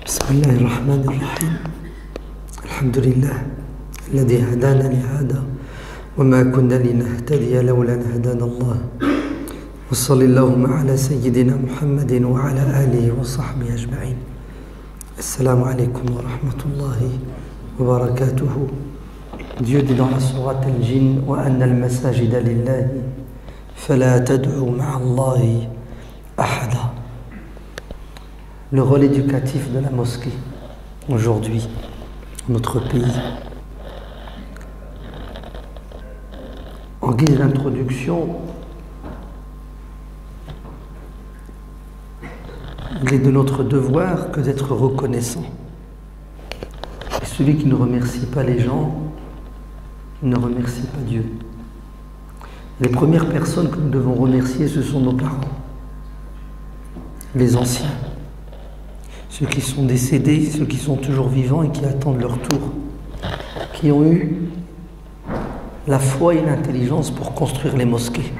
بسم الله الرحمن الرحيم الحمد لله الذي هدانا لهذا وما كنا لنهتدي لولا أن هدانا الله وصلى اللهم على سيدنا محمد وعلى آله وصحبه أجمعين. السلام عليكم ورحمة الله وبركاته. Dieu dit dans la sourate Al-Jinn وأن المساجد لله فلا تدعوا مع الله أحدا. Le rôle éducatif de la mosquée aujourd'hui, dans notre pays. En guise d'introduction, il est de notre devoir que d'être reconnaissant. Et celui qui ne remercie pas les gens ne remercie pas Dieu. Les premières personnes que nous devons remercier, ce sont nos parents, les anciens, ceux qui sont décédés, ceux qui sont toujours vivants et qui attendent leur tour, qui ont eu la foi et l'intelligence pour construire les mosquées.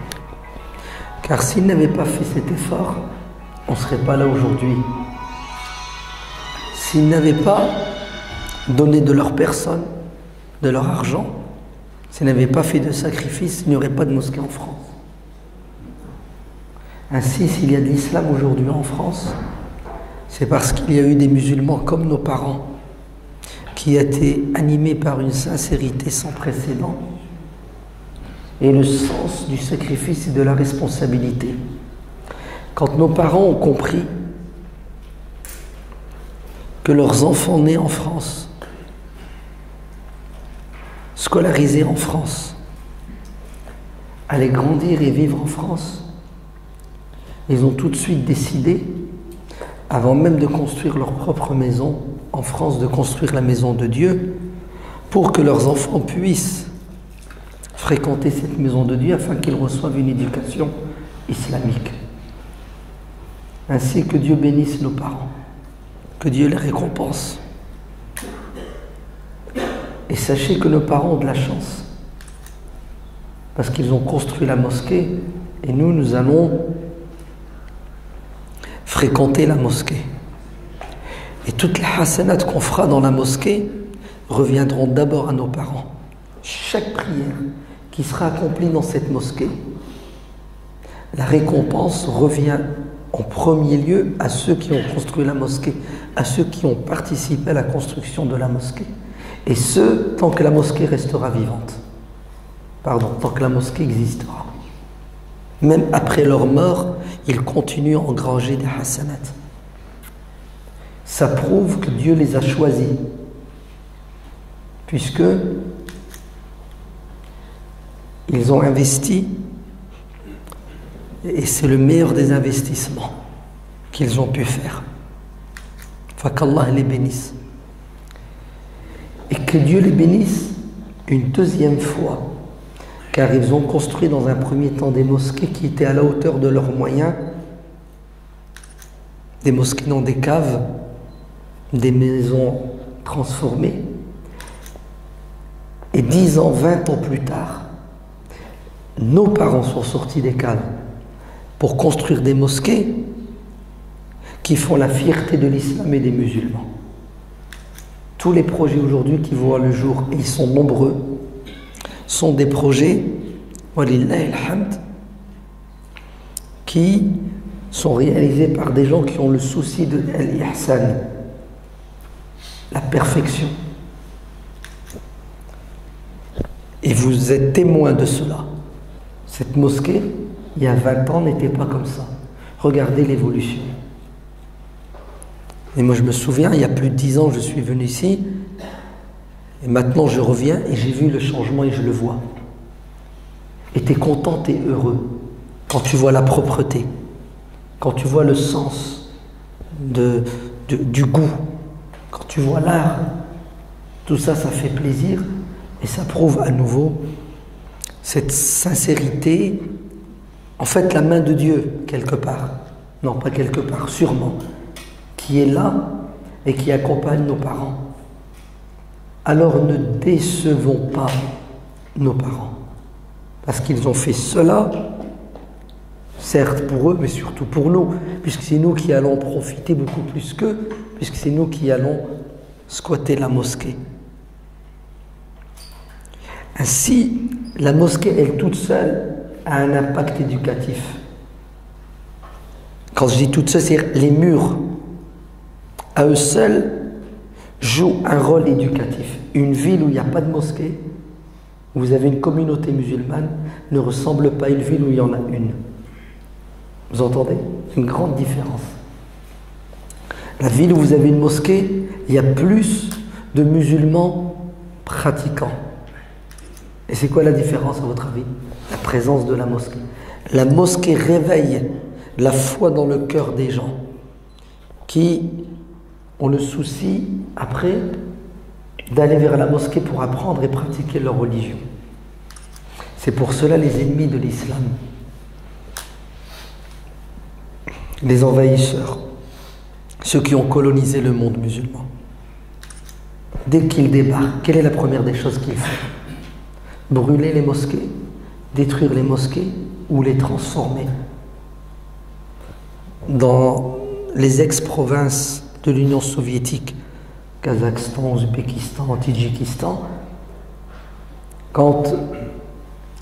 Car s'ils n'avaient pas fait cet effort, on ne serait pas là aujourd'hui. S'ils n'avaient pas donné de leur personne, de leur argent, s'ils n'avaient pas fait de sacrifice, il n'y aurait pas de mosquée en France. Ainsi, s'il y a de l'islam aujourd'hui en France, c'est parce qu'il y a eu des musulmans comme nos parents qui étaient animés par une sincérité sans précédent et le sens du sacrifice et de la responsabilité. Quand nos parents ont compris que leurs enfants nés en France, scolarisés en France, allaient grandir et vivre en France, ils ont tout de suite décidé, avant même de construire leur propre maison en France, de construire la maison de Dieu, pour que leurs enfants puissent fréquenter cette maison de Dieu afin qu'ils reçoivent une éducation islamique. Ainsi que Dieu bénisse nos parents, que Dieu les récompense. Et sachez que nos parents ont de la chance, parce qu'ils ont construit la mosquée, et nous allons fréquenter la mosquée. Et toutes les hasanats qu'on fera dans la mosquée reviendront d'abord à nos parents. Chaque prière qui sera accomplie dans cette mosquée, la récompense revient en premier lieu à ceux qui ont construit la mosquée, à ceux qui ont participé à la construction de la mosquée. Et ce, tant que la mosquée restera vivante. Tant que la mosquée existera. Même après leur mort, ils continuent à engranger des hasanats. Ça prouve que Dieu les a choisis, puisque ils ont investi, et c'est le meilleur des investissements qu'ils ont pu faire. Qu'Allah les bénisse. Et que Dieu les bénisse une deuxième fois, car ils ont construit dans un premier temps des mosquées qui étaient à la hauteur de leurs moyens, des mosquées dans des caves, des maisons transformées. Et 10 ans, 20 ans plus tard, nos parents sont sortis des caves pour construire des mosquées qui font la fierté de l'islam et des musulmans. Tous les projets aujourd'hui qui voient le jour, et ils sont nombreux, sont des projets, walillahi alhamd, qui sont réalisés par des gens qui ont le souci de l'ihsan, la perfection. Et vous êtes témoin de cela. Cette mosquée, il y a 20 ans, n'était pas comme ça. Regardez l'évolution. Et moi je me souviens, il y a plus de 10 ans, je suis venu ici, et maintenant je reviens et j'ai vu le changement et je le vois. Et tu es content, tu es heureux quand tu vois la propreté, quand tu vois le sens du goût, quand tu vois l'art. Tout ça, ça fait plaisir et ça prouve à nouveau cette sincérité, en fait la main de Dieu quelque part, non pas quelque part, sûrement, qui est là et qui accompagne nos parents. Alors ne décevons pas nos parents, parce qu'ils ont fait cela, certes pour eux, mais surtout pour nous, puisque c'est nous qui allons profiter beaucoup plus qu'eux puisque c'est nous qui allons squatter la mosquée. Ainsi, la mosquée, elle toute seule, a un impact éducatif. Quand je dis toute seule, c'est les murs, à eux seuls, jouent un rôle éducatif. Une ville où il n'y a pas de mosquée, où vous avez une communauté musulmane, ne ressemble pas à une ville où il y en a une. Vous entendez? C'est une grande différence. La ville où vous avez une mosquée, il y a plus de musulmans pratiquants. Et c'est quoi la différence à votre avis? La présence de la mosquée. La mosquée réveille la foi dans le cœur des gens qui ont le souci après d'aller vers la mosquée pour apprendre et pratiquer leur religion. C'est pour cela les ennemis de l'islam, les envahisseurs, ceux qui ont colonisé le monde musulman, dès qu'ils débarquent, quelle est la première des choses qu'ils font? Brûler les mosquées, détruire les mosquées ou les transformer. Dans les ex-provinces de l'Union soviétique, Kazakhstan, Ouzbékistan, Tadjikistan, quand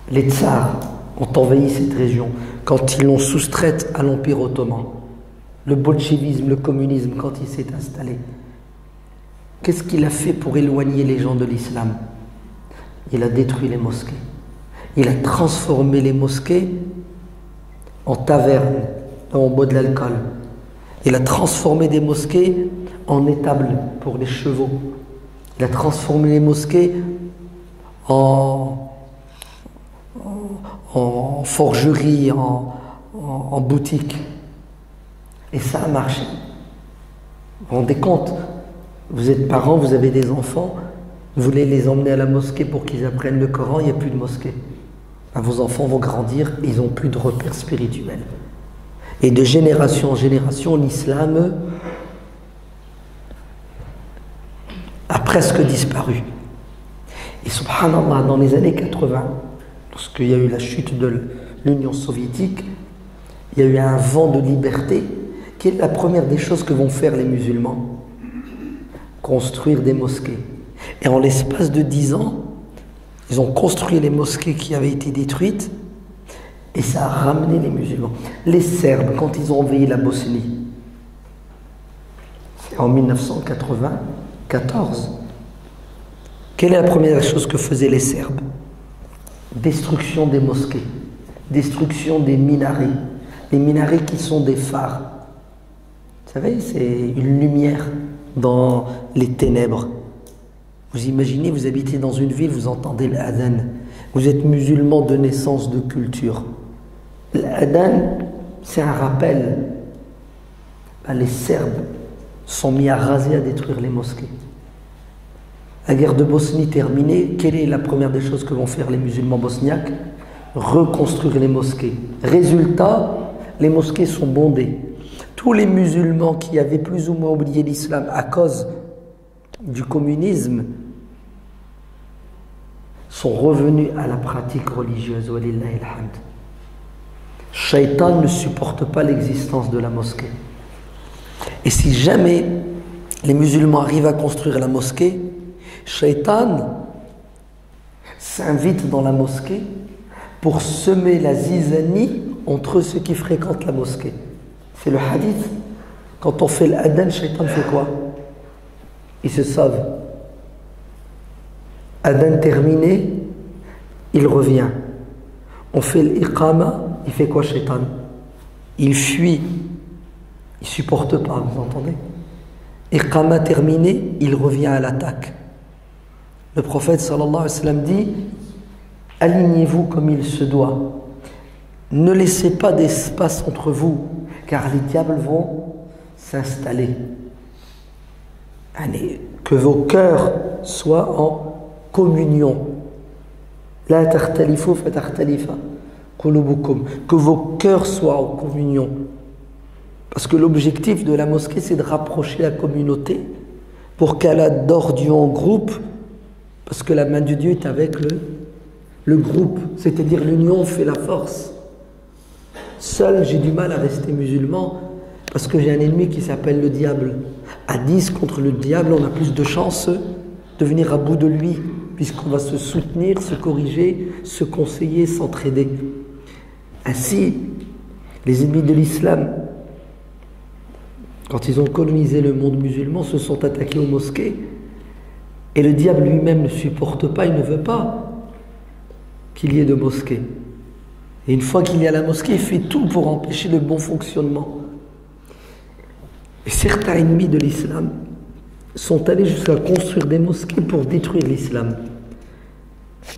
les tsars ont envahi cette région, quand ils l'ont soustraite à l'Empire ottoman, le bolchevisme, le communisme, quand il s'est installé, qu'est-ce qu'il a fait pour éloigner les gens de l'islam? Il a détruit les mosquées. Il a transformé les mosquées en tavernes, où on boit de l'alcool. Il a transformé des mosquées en étables pour les chevaux. Il a transformé les mosquées en forgerie, en boutique. Et ça a marché. Vous vous rendez compte? Vous êtes parents, vous avez des enfants, vous voulez les emmener à la mosquée pour qu'ils apprennent le Coran, il n'y a plus de mosquée. Vos enfants vont grandir, ils n'ont plus de repères spirituels. Et de génération en génération, l'islam a presque disparu. Et subhanallah, dans les années 80, lorsqu'il y a eu la chute de l'Union soviétique, il y a eu un vent de liberté, qui est la première des choses que vont faire les musulmans. Construire des mosquées. Et en l'espace de 10 ans, ils ont construit les mosquées qui avaient été détruites, et ça a ramené les musulmans. Les Serbes, quand ils ont envahi la Bosnie, c'est en 1994, quelle est la première chose que faisaient les Serbes? Destruction des mosquées, destruction des minarets. Les minarets qui sont des phares. Vous savez, c'est une lumière dans les ténèbres. Vous imaginez, vous habitez dans une ville, vous entendez l'adhan. Vous êtes musulman de naissance, de culture. L'adhan, c'est un rappel. Les Serbes sont mis à raser, à détruire les mosquées. La guerre de Bosnie terminée, quelle est la première des choses que vont faire les musulmans bosniaques? Reconstruire les mosquées. Résultat, les mosquées sont bondées. Tous les musulmans qui avaient plus ou moins oublié l'islam à cause du communisme sont revenus à la pratique religieuse. Walillahi alhamd. Shaitan ne supporte pas l'existence de la mosquée. Et si jamais les musulmans arrivent à construire la mosquée, Shaitan s'invite dans la mosquée pour semer la zizanie entre ceux qui fréquentent la mosquée. C'est le hadith. Quand on fait l'adhan, Shaitan fait quoi? Il se sauve. Adhan terminé, il revient. On fait l'iqama, il fait quoi Shaitan? Il fuit. Il ne supporte pas, vous entendez? Iqama terminé, il revient à l'attaque. Le prophète sallallahu alayhi wa sallam dit: alignez-vous comme il se doit. Ne laissez pas d'espace entre vous, car les diables vont s'installer. Allez, que vos cœurs soient en communion. La tartalifu fa tartalifa qulubukum. Que vos cœurs soient en communion. Parce que l'objectif de la mosquée, c'est de rapprocher la communauté pour qu'elle adore Dieu en groupe, parce que la main de Dieu est avec le groupe, c'est-à-dire l'union fait la force. Seul, j'ai du mal à rester musulman parce que j'ai un ennemi qui s'appelle le diable. À 10 contre le diable, on a plus de chances de venir à bout de lui, puisqu'on va se soutenir, se corriger, se conseiller, s'entraider. Ainsi, les ennemis de l'islam, quand ils ont colonisé le monde musulman, se sont attaqués aux mosquées. Et le diable lui-même ne supporte pas, il ne veut pas qu'il y ait de mosquée. Et une fois qu'il y a la mosquée, il fait tout pour empêcher le bon fonctionnement. Et certains ennemis de l'islam sont allés jusqu'à construire des mosquées pour détruire l'islam.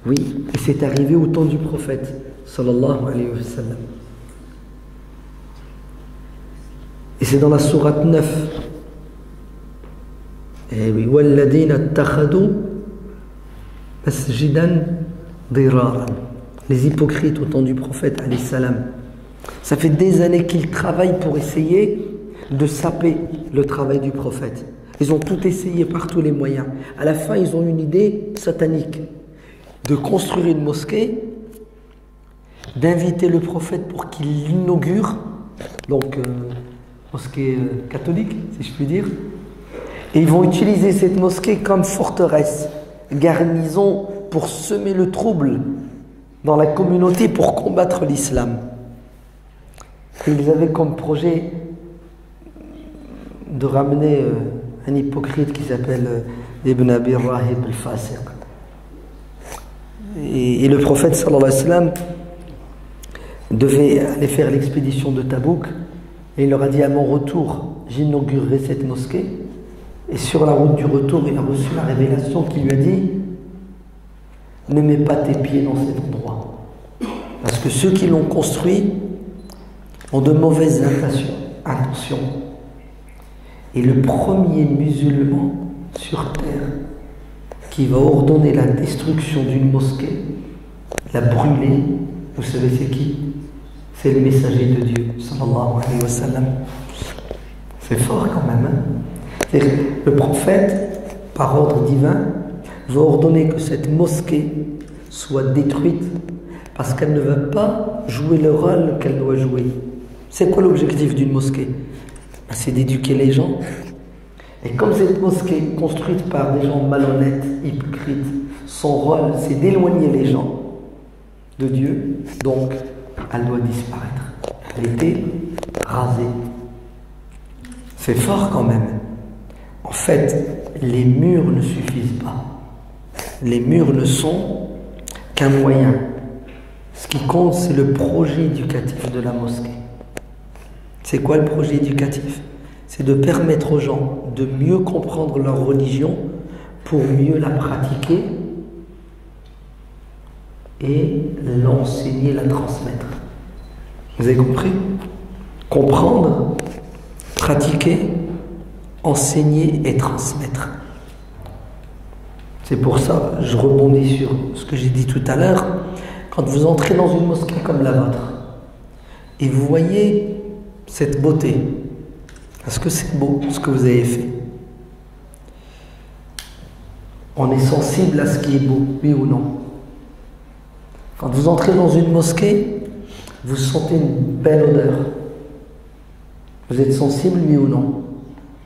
Oui, et c'est arrivé au temps du prophète, sallallahu alayhi wa sallam. Et c'est dans la sourate 9. Et oui, walladina takhadou masjidan diraran. Les hypocrites au temps du prophète alayhi salam. Ça fait des années qu'ils travaillent pour essayer de saper le travail du prophète. Ils ont tout essayé par tous les moyens. À la fin, ils ont une idée satanique de construire une mosquée, d'inviter le prophète pour qu'il l'inaugure, donc mosquée catholique, si je puis dire. Et ils vont utiliser cette mosquée comme forteresse, garnison pour semer le trouble dans la communauté pour combattre l'islam. Et ils avaient comme projet de ramener un hypocrite qui s'appelle Ibn Abi Rahib al-Fasiq. Et le prophète sallallahu alayhi wa sallam devait aller faire l'expédition de Tabouk et il leur a dit à mon retour j'inaugurerai cette mosquée. Et sur la route du retour il a reçu la révélation qui lui a dit ne mets pas tes pieds dans cet endroit parce que ceux qui l'ont construit ont de mauvaises intentions. Et le premier musulman sur terre qui va ordonner la destruction d'une mosquée, la brûler, vous savez c'est qui? C'est le messager de Dieu, sallallahu alayhi wa sallam. C'est fort quand même. Hein? Le prophète, par ordre divin, va ordonner que cette mosquée soit détruite parce qu'elle ne va pas jouer le rôle qu'elle doit jouer. C'est quoi l'objectif d'une mosquée? C'est d'éduquer les gens. Et comme cette mosquée est construite par des gens malhonnêtes, hypocrites, son rôle c'est d'éloigner les gens de Dieu, donc elle doit disparaître. Elle était rasée. C'est fort quand même. En fait, les murs ne suffisent pas. Les murs ne sont qu'un moyen. Ce qui compte, c'est le projet éducatif de la mosquée. C'est quoi le projet éducatif? C'est de permettre aux gens de mieux comprendre leur religion pour mieux la pratiquer et l'enseigner, la transmettre. Vous avez compris? Comprendre, pratiquer, enseigner et transmettre. C'est pour ça, je rebondis sur ce que j'ai dit tout à l'heure, quand vous entrez dans une mosquée comme la vôtre et vous voyez cette beauté, est-ce que c'est beau ce que vous avez fait? On est sensible à ce qui est beau, oui ou non? Quand vous entrez dans une mosquée, vous sentez une belle odeur. Vous êtes sensible, oui ou non?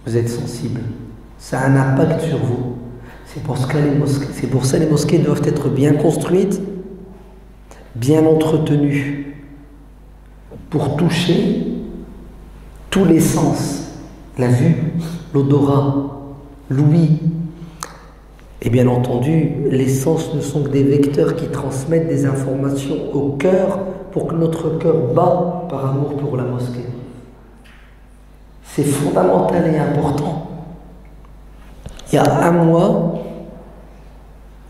Vous êtes sensible. Ça a un impact sur vous. C'est pour ça que les mosquées doivent être bien construites, bien entretenues, pour toucher tous les sens. La vue, l'odorat, l'ouïe. Et bien entendu, les sens ne sont que des vecteurs qui transmettent des informations au cœur pour que notre cœur bat par amour pour la mosquée. C'est fondamental et important. Il y a un mois,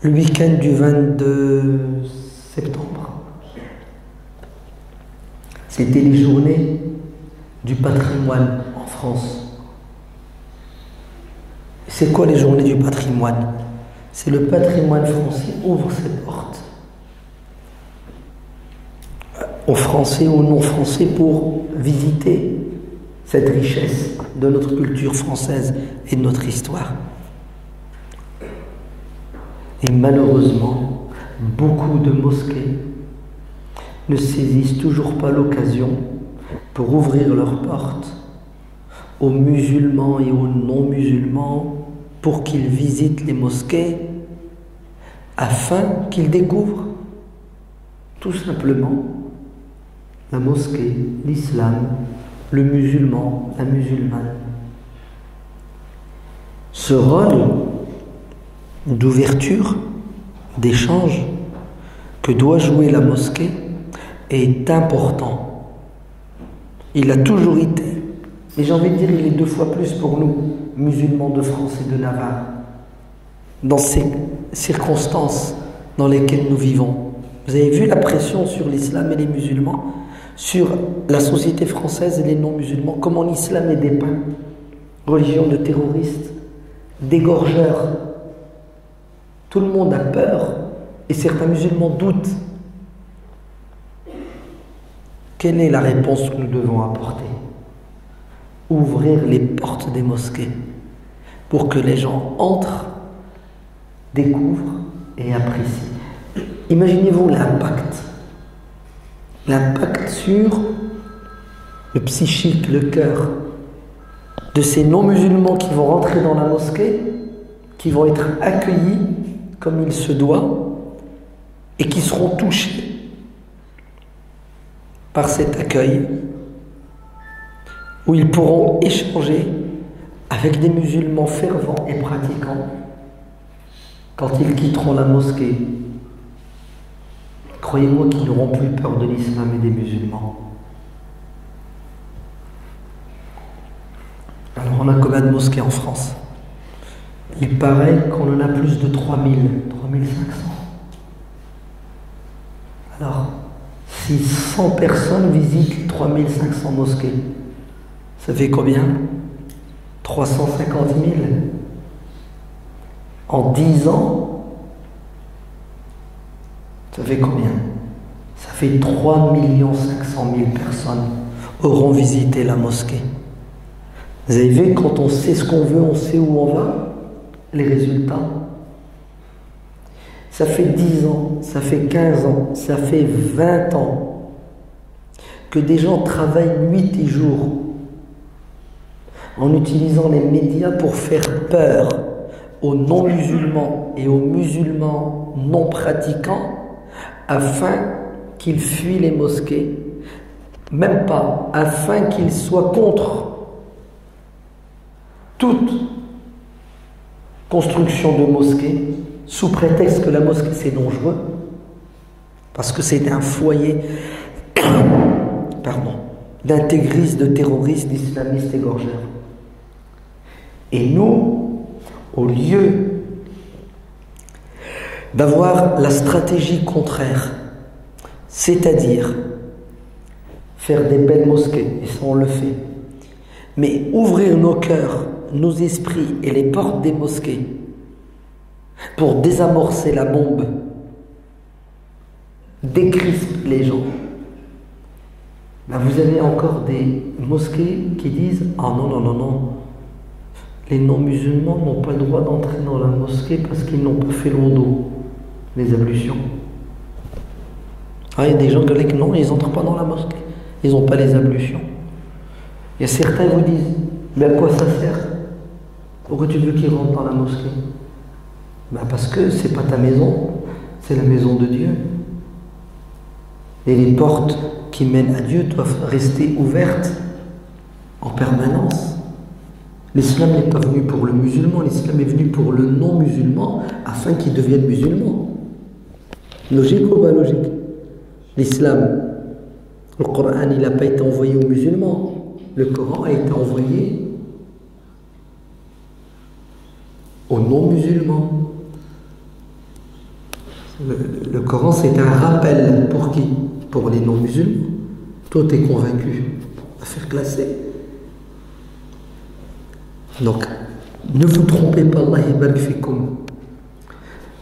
le week-end du 22 septembre, c'était les journées du patrimoine en France. C'est quoi les journées du patrimoine? C'est le patrimoine français ouvre ses portes aux Français, aux non-Français pour visiter cette richesse de notre culture française et de notre histoire. Et malheureusement, beaucoup de mosquées ne saisissent toujours pas l'occasion pour ouvrir leurs portes aux musulmans et aux non-musulmans pour qu'ils visitent les mosquées afin qu'ils découvrent tout simplement la mosquée, l'islam, le musulman, la musulmane. Ce rôle d'ouverture, d'échange que doit jouer la mosquée est important. Il a toujours été, et j'ai envie de dire il est 2 fois plus pour nous, musulmans de France et de Navarre, dans ces circonstances dans lesquelles nous vivons. Vous avez vu la pression sur l'islam et les musulmans, sur la société française et les non-musulmans, comment l'islam est dépeint, religion de terroristes, d'égorgeurs. Tout le monde a peur et certains musulmans doutent. Quelle est la réponse que nous devons apporter? Ouvrir les portes des mosquées pour que les gens entrent, découvrent et apprécient. Imaginez-vous l'impact sur le psychique, le cœur de ces non-musulmans qui vont rentrer dans la mosquée, qui vont être accueillis comme il se doit et qui seront touchés par cet accueil où ils pourront échanger avec des musulmans fervents et pratiquants quand ils quitteront la mosquée. Croyez-moi qu'ils n'auront plus peur de l'islam et des musulmans. Alors on a combien de mosquées en France? Il paraît qu'on en a plus de 3000, 3500. Alors, si 100 personnes visitent 3500 mosquées, ça fait combien? 350 000. En 10 ans, ça fait combien? Ça fait 3 500 000 personnes auront visité la mosquée. Vous avez vu, quand on sait ce qu'on veut, on sait où on va, les résultats. Ça fait 10 ans, ça fait 15 ans, ça fait 20 ans que des gens travaillent nuit et jour en utilisant les médias pour faire peur aux non-musulmans et aux musulmans non pratiquants afin qu'ils fuient les mosquées, même pas, afin qu'ils soient contre toute construction de mosquée sous prétexte que la mosquée c'est dangereux parce que c'est un foyer d'intégristes, de terroristes, d'islamistes égorgeurs. Et nous, au lieu d'avoir la stratégie contraire, c'est-à-dire faire des belles mosquées, et ça on le fait, mais ouvrir nos cœurs, nos esprits et les portes des mosquées pour désamorcer la bombe, décrisper les gens. Ben vous avez encore des mosquées qui disent « Ah non, non, non, non, les non-musulmans n'ont pas le droit d'entrer dans la mosquée parce qu'ils n'ont pas fait l'ondo, les ablutions. » Ah, il y a des gens qui disent « Non, ils n'entrent pas dans la mosquée, ils n'ont pas les ablutions. » Il y a certains qui vous disent « Mais à quoi ça sert? Pourquoi tu veux qu'ils rentrent dans la mosquée? » Ben parce que c'est pas ta maison, c'est la maison de Dieu. Et les portes qui mènent à Dieu doivent rester ouvertes en permanence. L'islam n'est pas venu pour le musulman, l'islam est venu pour le non-musulman afin qu'il devienne musulman. Logique ou pas logique? L'islam, le Coran, il n'a pas été envoyé aux musulmans. Le Coran a été envoyé aux non-musulmans. Le Coran, c'est un rappel pour qui? Pour les non-musulmans. Toi, tu es convaincu à faire classer. Donc, ne vous trompez pas, Allah yabarak fikoum.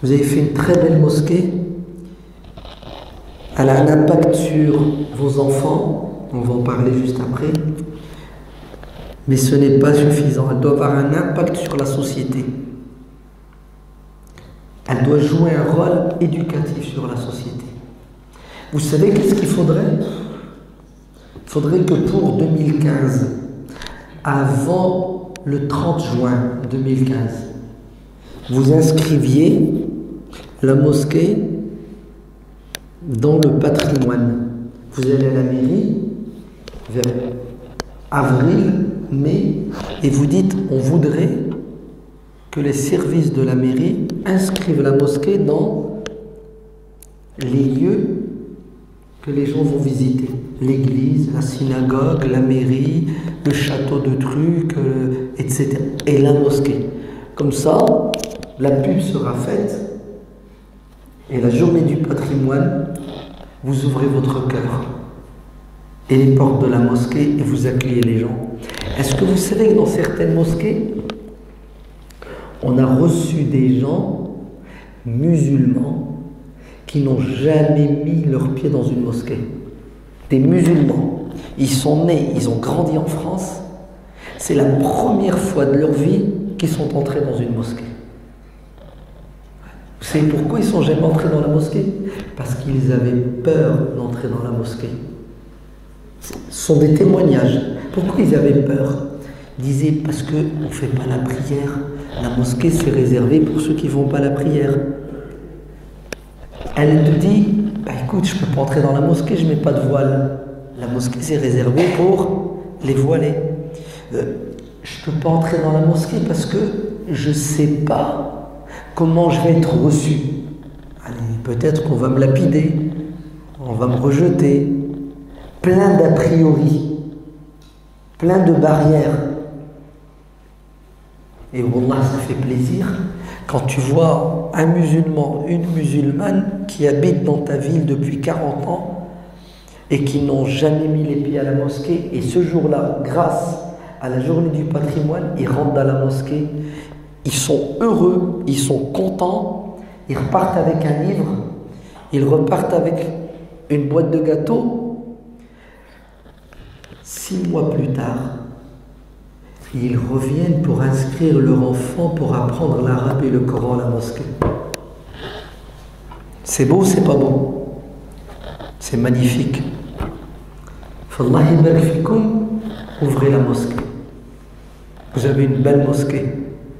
Vous avez fait une très belle mosquée. Elle a un impact sur vos enfants. On va en parler juste après. Mais ce n'est pas suffisant. Elle doit avoir un impact sur la société. Elle doit jouer un rôle éducatif sur la société. Vous savez qu'est-ce qu'il faudrait? Il faudrait que pour 2015, avant le 30 juin 2015, vous inscriviez la mosquée dans le patrimoine. Vous allez à la mairie vers avril, mai, et vous dites on voudrait que les services de la mairie inscrivent la mosquée dans les lieux que les gens vont visiter. L'église, la synagogue, la mairie, le château de trucs, etc. Et la mosquée. Comme ça, la pub sera faite et la journée du patrimoine, vous ouvrez votre cœur et les portes de la mosquée et vous accueillez les gens. Est-ce que vous savez que dans certaines mosquées, on a reçu des gens musulmans qui n'ont jamais mis leurs pieds dans une mosquée? Des musulmans. Ils sont nés, ils ont grandi en France. C'est la première fois de leur vie qu'ils sont entrés dans une mosquée. Vous savez pourquoi ils ne sont jamais entrés dans la mosquée? Parce qu'ils avaient peur d'entrer dans la mosquée. Ce sont des témoignages. Pourquoi ils avaient peur? Ils disaient parce qu'on ne fait pas la prière. La mosquée, c'est réservé pour ceux qui ne font pas la prière. Elle te dit, bah écoute, je ne peux pas entrer dans la mosquée, je ne mets pas de voile. La mosquée, c'est réservé pour les voilés. Je ne peux pas entrer dans la mosquée parce que je ne sais pas comment je vais être reçu. Allez, peut-être qu'on va me lapider, on va me rejeter. Plein d'a priori, plein de barrières. Et wallah, ça fait plaisir quand tu vois un musulman, une musulmane qui habite dans ta ville depuis 40 ans et qui n'ont jamais mis les pieds à la mosquée, et ce jour-là, grâce à la journée du patrimoine, ils rentrent dans la mosquée, ils sont heureux, ils sont contents, ils repartent avec un livre, ils repartent avec une boîte de gâteaux. 6 mois plus tard, ils reviennent pour inscrire leur enfant pour apprendre l'arabe et le Coran à la mosquée. C'est beau, c'est pas beau? C'est magnifique. Fallahi barak fikoum, ouvrez la mosquée. Vous avez une belle mosquée,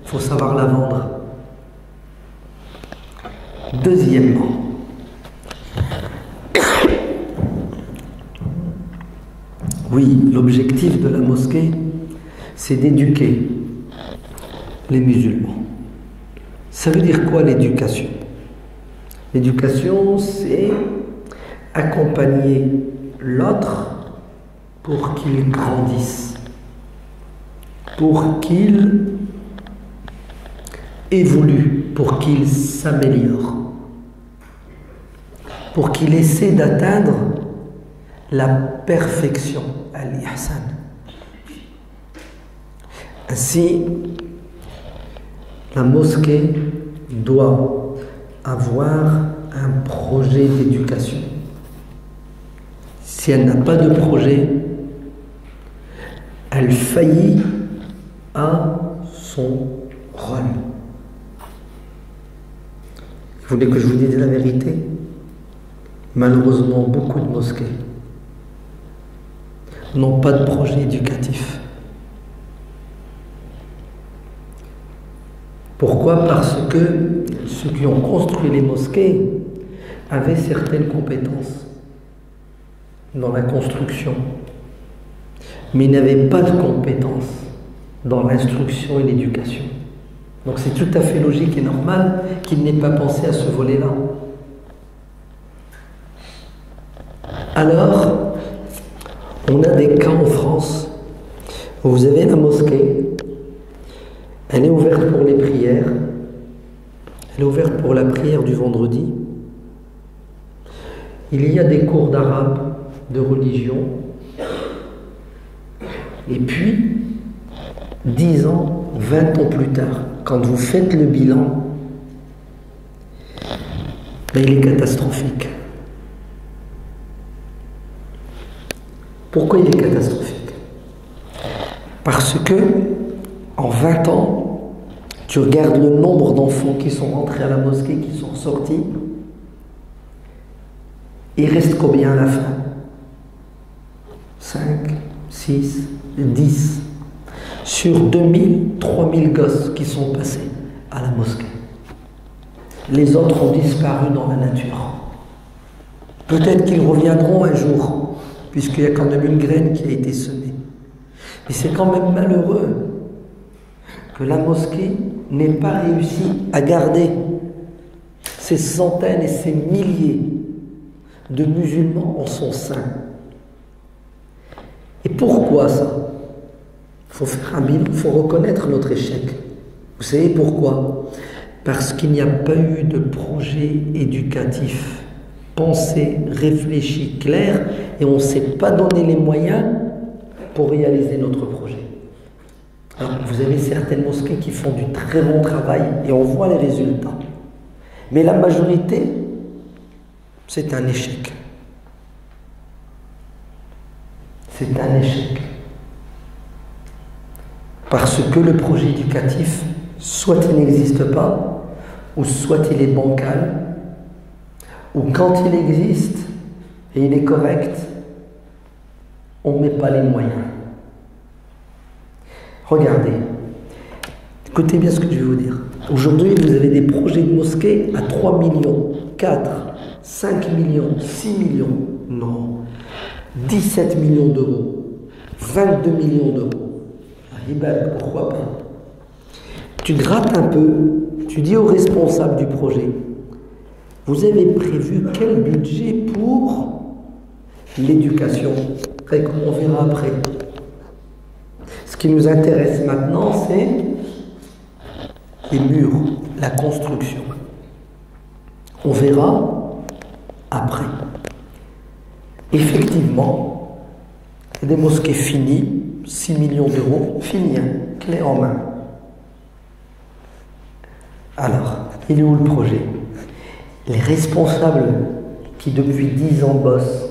il faut savoir la vendre. Deuxièmement, oui, l'objectif de la mosquée, c'est d'éduquer les musulmans. Ça veut dire quoi l'éducation? L'éducation, c'est accompagner l'autre pour qu'il grandisse, pour qu'il évolue, pour qu'il s'améliore, pour qu'il essaie d'atteindre la perfection, al-ihsan. Ainsi, la mosquée doit avoir un projet d'éducation. Si elle n'a pas de projet, elle faillit à son rôle. Vous voulez que je vous dise la vérité? Malheureusement, beaucoup de mosquées n'ont pas de projet éducatif. Pourquoi? Parce que ceux qui ont construit les mosquées avaient certaines compétences dans la construction, mais ils n'avaient pas de compétences dans l'instruction et l'éducation. Donc c'est tout à fait logique et normal qu'ils n'aient pas pensé à ce volet-là. Alors, on a des cas en France où vous avez la mosquée, elle est ouverte pour les prières, elle est ouverte pour la prière du vendredi. Il y a des cours d'arabe, de religion, et puis 10 ans, 20 ans plus tard, quand vous faites le bilan, ben, il est catastrophique. Pourquoi il est catastrophique? Parce que en 20 ans, tu regardes le nombre d'enfants qui sont rentrés à la mosquée, qui sont sortis, il reste combien à la fin? 5, 6, 10. sur 2000, 3000 gosses qui sont passés à la mosquée. Les autres ont disparu dans la nature. Peut-être qu'ils reviendront un jour, puisqu'il y a quand même une graine qui a été semée. Mais c'est quand même malheureux que la mosquée n'ait pas réussi à garder ces centaines et ces milliers de musulmans en son sein. Et pourquoi ça? Il faut faire un bilan, il faut reconnaître notre échec. Vous savez pourquoi? Parce qu'il n'y a pas eu de projet éducatif pensé, réfléchi, clair, et on ne s'est pas donné les moyens pour réaliser notre projet. Alors, vous avez certaines mosquées qui font du très bon travail et on voit les résultats. Mais la majorité, c'est un échec. C'est un échec. Parce que le projet éducatif, soit il n'existe pas, ou soit il est bancal, ou quand il existe et il est correct, on ne met pas les moyens. Regardez, écoutez bien ce que je vais vous dire. Aujourd'hui, vous avez des projets de mosquées à 3 millions, 4, 5 millions, 6 millions, non, 17 millions d'euros, 22 millions d'euros. Pourquoi pas? Tu grattes un peu, tu dis aux responsables du projet, vous avez prévu quel budget pour l'éducation? On verra après. Ce qui nous intéresse maintenant, c'est les murs, la construction. On verra après. Effectivement, il y a des mosquées finies, 6 millions d'euros, finies, clé en main. Alors, il est où le projet? Les responsables qui depuis 10 ans bossent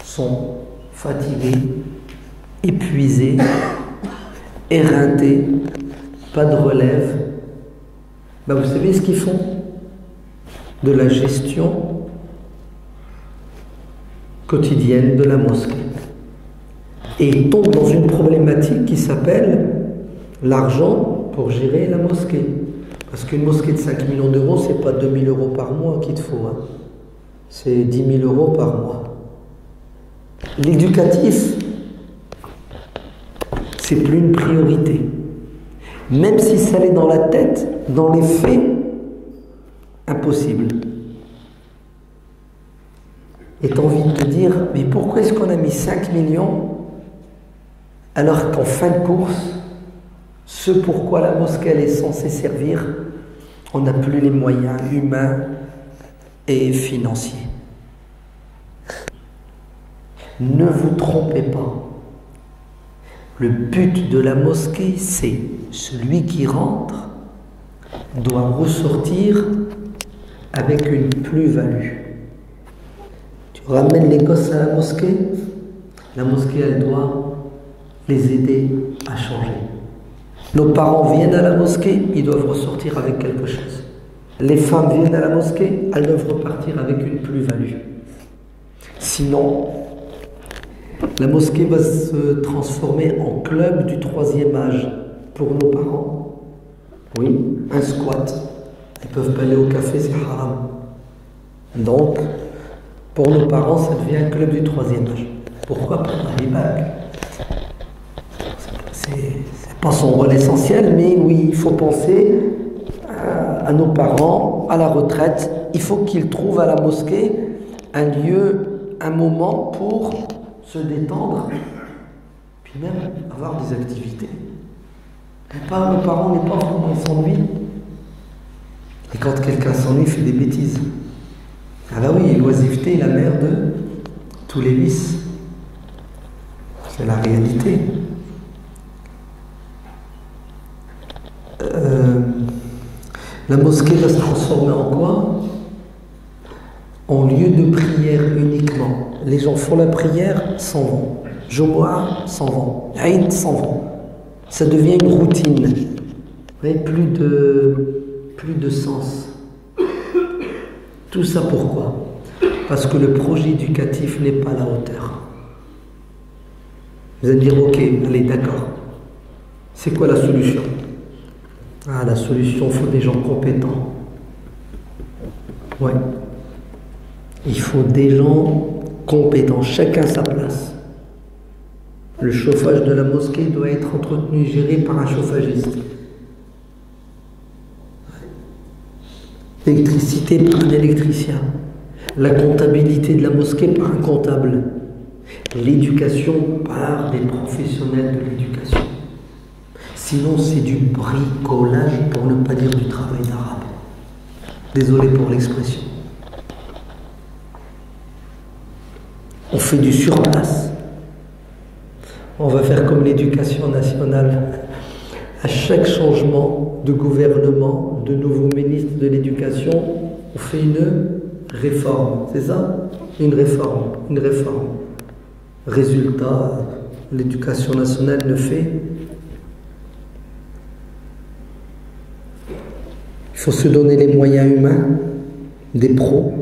sont fatigués, épuisés, éreintés, pas de relève. Ben vous savez ce qu'ils font? De la gestion quotidienne de la mosquée. Et ils tombent dans une problématique qui s'appelle l'argent pour gérer la mosquée. Parce qu'une mosquée de 5 millions d'euros, c'est pas 2 000 euros par mois qu'il te faut. Hein. C'est 10 000 euros par mois. L'éducatif, c'est plus une priorité. Même si ça l'est dans la tête, dans les faits, impossible. Et tu as envie de te dire, mais pourquoi est-ce qu'on a mis 5 millions alors qu'en fin de course, ce pourquoi la mosquée elle est censée servir, on n'a plus les moyens humains et financiers. Ne vous trompez pas. Le but de la mosquée, c'est celui qui rentre doit ressortir avec une plus-value. Tu ramènes les gosses à la mosquée elle doit les aider à changer. Nos parents viennent à la mosquée, ils doivent ressortir avec quelque chose. Les femmes viennent à la mosquée, elles doivent repartir avec une plus-value. Sinon, la mosquée va se transformer en club du 3e âge pour nos parents. Oui, un squat. Ils ne peuvent pas aller au café, c'est haram. Donc, pour nos parents, ça devient un club du 3e âge. Pourquoi pas les bagues? C'est pas son rôle essentiel, mais oui, il faut penser à nos parents, à la retraite. Il faut qu'ils trouvent à la mosquée un lieu, un moment pour se détendre, puis même avoir des activités. Nos parents, on n'est pas vraiment, ils s'ennuient. Et quand quelqu'un s'ennuie, il fait des bêtises. Ah bah oui, l'oisiveté est la mère de tous les vices. C'est la réalité. La mosquée va se transformer en quoi? En lieu de prière uniquement. Les gens font la prière, s'en vont. Jumu'ah, s'en vont. Eid, s'en vont. Ça devient une routine. Mais plus de sens. Tout ça pourquoi? Parce que le projet éducatif n'est pas à la hauteur. Vous allez me dire, ok, allez, d'accord. C'est quoi la solution? Ah, la solution, il faut des gens compétents. Ouais. Il faut des gens compétents, chacun sa place. Le chauffage de la mosquée doit être entretenu et géré par un chauffagiste. L'électricité par un électricien. La comptabilité de la mosquée par un comptable. L'éducation par des professionnels de l'éducation. Sinon, c'est du bricolage, pour ne pas dire du travail d'arabe. Désolé pour l'expression. On fait du surplace. On va faire comme l'éducation nationale. À chaque changement de gouvernement, de nouveau ministre de l'éducation, on fait une réforme. C'est ça? Une réforme. Une réforme. Résultat, l'éducation nationale ne fait. Il faut se donner les moyens humains, des pros,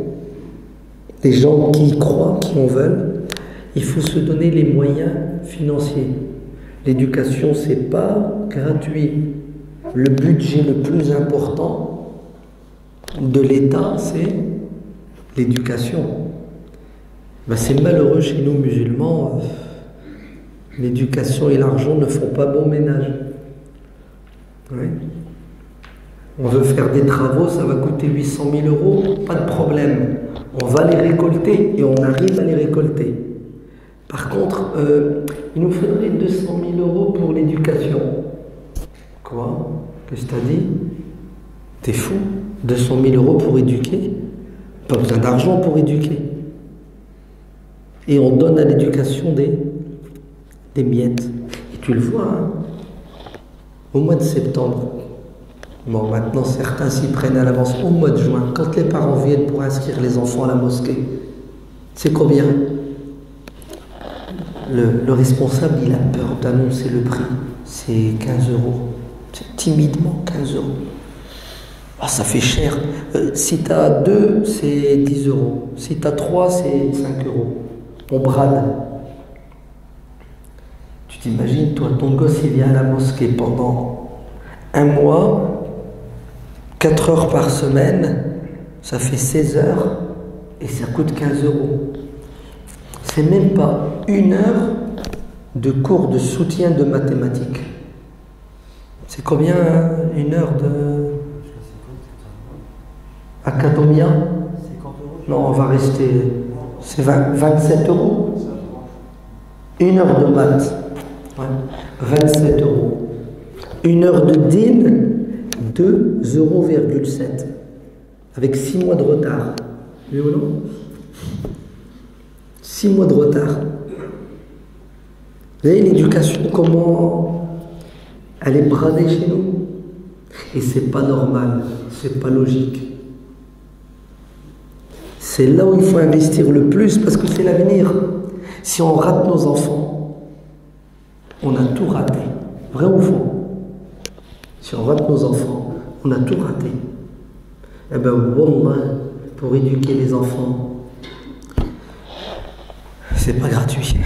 des gens qui y croient, qui en veulent. Il faut se donner les moyens financiers. L'éducation, c'est pas gratuit. Le budget le plus important de l'État, c'est l'éducation. Ben, c'est malheureux chez nous musulmans. L'éducation et l'argent ne font pas bon ménage. Oui. On veut faire des travaux, ça va coûter 800 000 €, pas de problème. On va les récolter et on arrive à les récolter. Par contre, il nous faudrait 200 000 € pour l'éducation. Quoi? Qu'est-ce que t'as dit? T'es fou? 200 000 € pour éduquer? Pas besoin d'argent pour éduquer. Et on donne à l'éducation des miettes. Et tu le vois, hein? Au mois de septembre. Bon, maintenant, certains s'y prennent à l'avance. Au mois de juin, quand les parents viennent pour inscrire les enfants à la mosquée, c'est combien? Le responsable, il a peur d'annoncer le prix. C'est 15 €. C'est timidement 15 €. Ah, ça fait cher. Si tu as 2, c'est 10 €. Si tu as 3, c'est 5 €. On brade. Tu t'imagines, toi, ton gosse, il vient à la mosquée pendant un mois, 4 heures par semaine, ça fait 16 heures et ça coûte 15 €. C'est même pas 1 heure de cours de soutien de mathématiques. C'est combien 1 heure de Academia? Non, on va rester. C'est 27 €. 1 heure de maths. Ouais. 27 €. 1 heure de din, 2,7 €. Avec 6 mois de retard. Oui ou non? 6 mois de retard. Vous voyez l'éducation, comment elle est bradée chez nous? Et c'est pas normal, c'est pas logique. C'est là où il faut investir le plus parce que c'est l'avenir. Si on rate nos enfants, on a tout raté. Vrai ou faux? Si on rate nos enfants, on a tout raté. Eh bien, wallah, pour éduquer les enfants, c'est pas gratuit. Il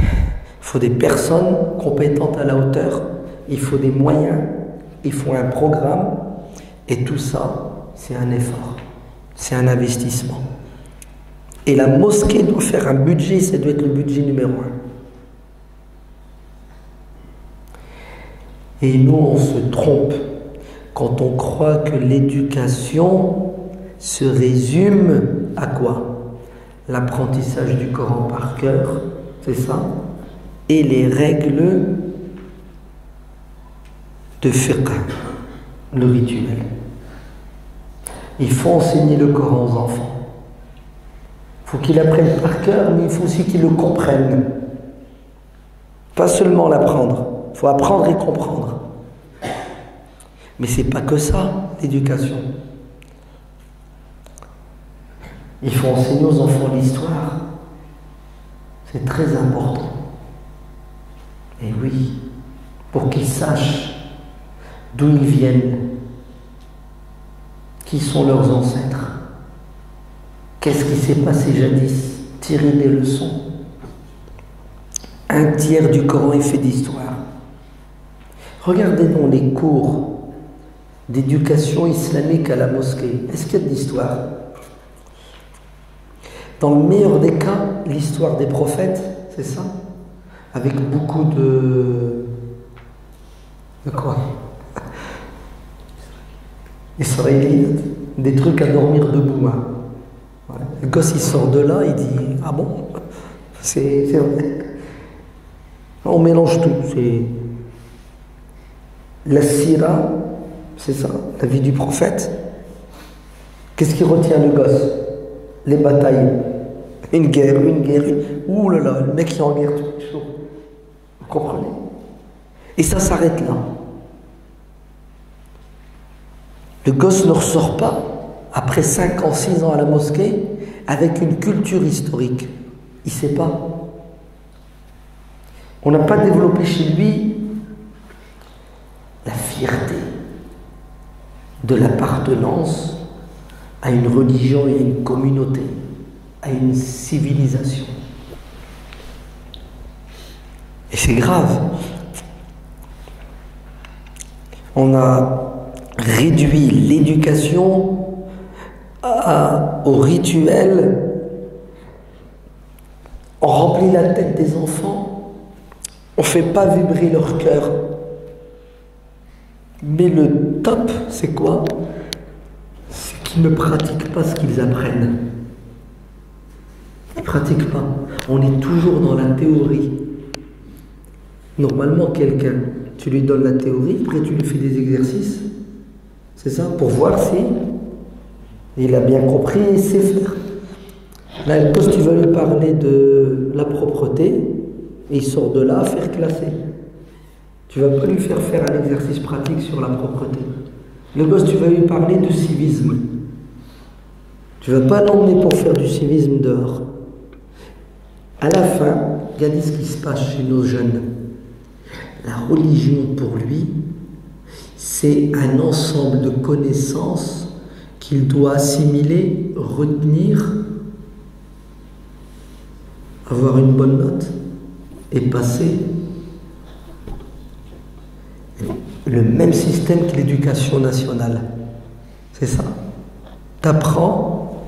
faut des personnes compétentes à la hauteur, il faut des moyens, il faut un programme, et tout ça, c'est un effort, c'est un investissement. Et la mosquée doit faire un budget, ça doit être le budget numéro 1. Et nous, on se trompe quand on croit que l'éducation se résume à quoi? L'apprentissage du Coran par cœur, c'est ça, et les règles de fiqh, le rituel. Il faut enseigner le Coran aux enfants. Il faut qu'ils l'apprennent par cœur, mais il faut aussi qu'ils le comprennent. Pas seulement l'apprendre, il faut apprendre et comprendre. Mais c'est pas que ça, l'éducation. Il faut enseigner aux enfants l'histoire. C'est très important. Et oui, pour qu'ils sachent d'où ils viennent, qui sont leurs ancêtres, qu'est-ce qui s'est passé jadis, tirer des leçons. 1 tiers du Coran est fait d'histoire. Regardez dans les cours d'éducation islamique à la mosquée. Est-ce qu'il y a de l'histoire? Dans le meilleur des cas, l'histoire des prophètes, c'est ça? Avec beaucoup de quoi? Israélites, des trucs à dormir debout. Hein. Ouais. Le gosse il sort de là, il dit ah bon? C'est vrai. On mélange tout. C'est la sira, c'est ça, la vie du prophète. Qu'est-ce qui retient le gosse? Les batailles. Une guerre. Ouh là là, le mec qui est en guerre tous les jours. Vous comprenez? Et ça s'arrête là. Le gosse ne ressort pas, après 5 ans, 6 ans à la mosquée, avec une culture historique. Il ne sait pas. On n'a pas développé chez lui la fierté de l'appartenance à une religion et à une communauté, à une civilisation. Et c'est grave. On a réduit l'éducation au rituel, on remplit la tête des enfants, on ne fait pas vibrer leur cœur. Mais le top, c'est quoi? C'est qu'ils ne pratiquent pas ce qu'ils apprennent. Ils ne pratiquent pas. On est toujours dans la théorie. Normalement, quelqu'un, tu lui donnes la théorie, après tu lui fais des exercices. C'est ça, pour voir si il a bien compris et sait faire. Là, quand tu vas lui parler de la propreté, et il sort de là à faire classer. Tu ne vas pas lui faire un exercice pratique sur la propreté. Le gosse, tu vas lui parler de civisme. Tu ne vas pas l'emmener pour faire du civisme dehors. À la fin, regardez ce qui se passe chez nos jeunes. La religion, pour lui, c'est un ensemble de connaissances qu'il doit assimiler, retenir, avoir une bonne note et passer. Le même système que l'éducation nationale. C'est ça. Tu apprends,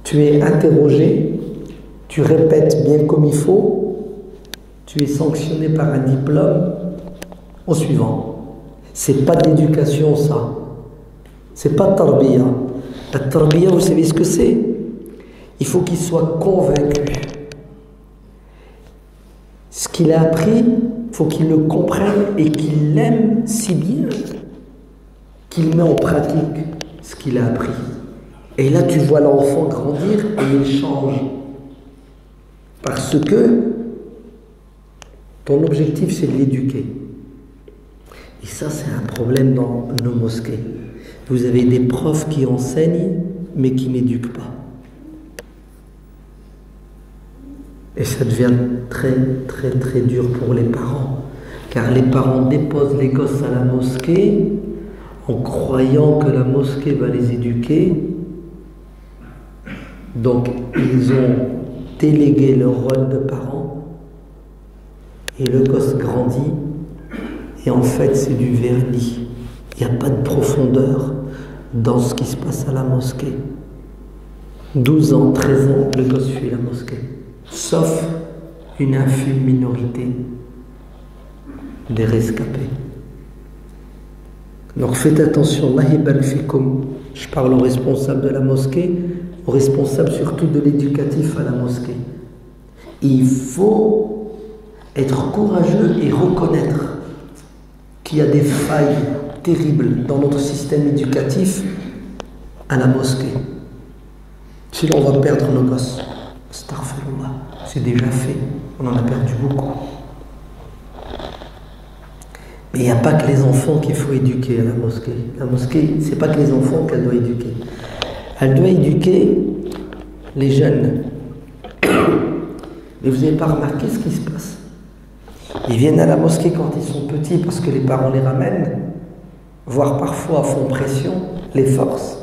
tu es interrogé, tu répètes bien comme il faut, tu es sanctionné par un diplôme au suivant. C'est pas de l'éducation, ça. C'est pas tarbiya. La tarbiya, vous savez ce que c'est? Il faut qu'il soit convaincu. Ce qu'il a appris, il faut qu'il le comprenne et qu'il l'aime si bien qu'il met en pratique ce qu'il a appris. Et là, tu vois l'enfant grandir et il change. Parce que ton objectif, c'est de l'éduquer. Et ça, c'est un problème dans nos mosquées. Vous avez des profs qui enseignent, mais qui n'éduquent pas. Et ça devient très, très, très dur pour les parents. Car les parents déposent les gosses à la mosquée en croyant que la mosquée va les éduquer. Donc, ils ont délégué leur rôle de parents. Et le gosse grandit. Et en fait, c'est du vernis. Il n'y a pas de profondeur dans ce qui se passe à la mosquée. 12 ans, 13 ans, le gosse fuit la mosquée. Sauf une infime minorité des rescapés. Donc faites attention, je parle aux responsables de la mosquée, aux responsables surtout de l'éducatif à la mosquée. Il faut être courageux et reconnaître qu'il y a des failles terribles dans notre système éducatif à la mosquée. Sinon on va perdre nos gosses. Astaghfirullah, c'est déjà fait, on en a perdu beaucoup. Mais il n'y a pas que les enfants qu'il faut éduquer à la mosquée. La mosquée, c'est pas que les enfants qu'elle doit éduquer. Elle doit éduquer les jeunes. Mais vous n'avez pas remarqué ce qui se passe? Ils viennent à la mosquée quand ils sont petits parce que les parents les ramènent, voire parfois font pression, les forcent.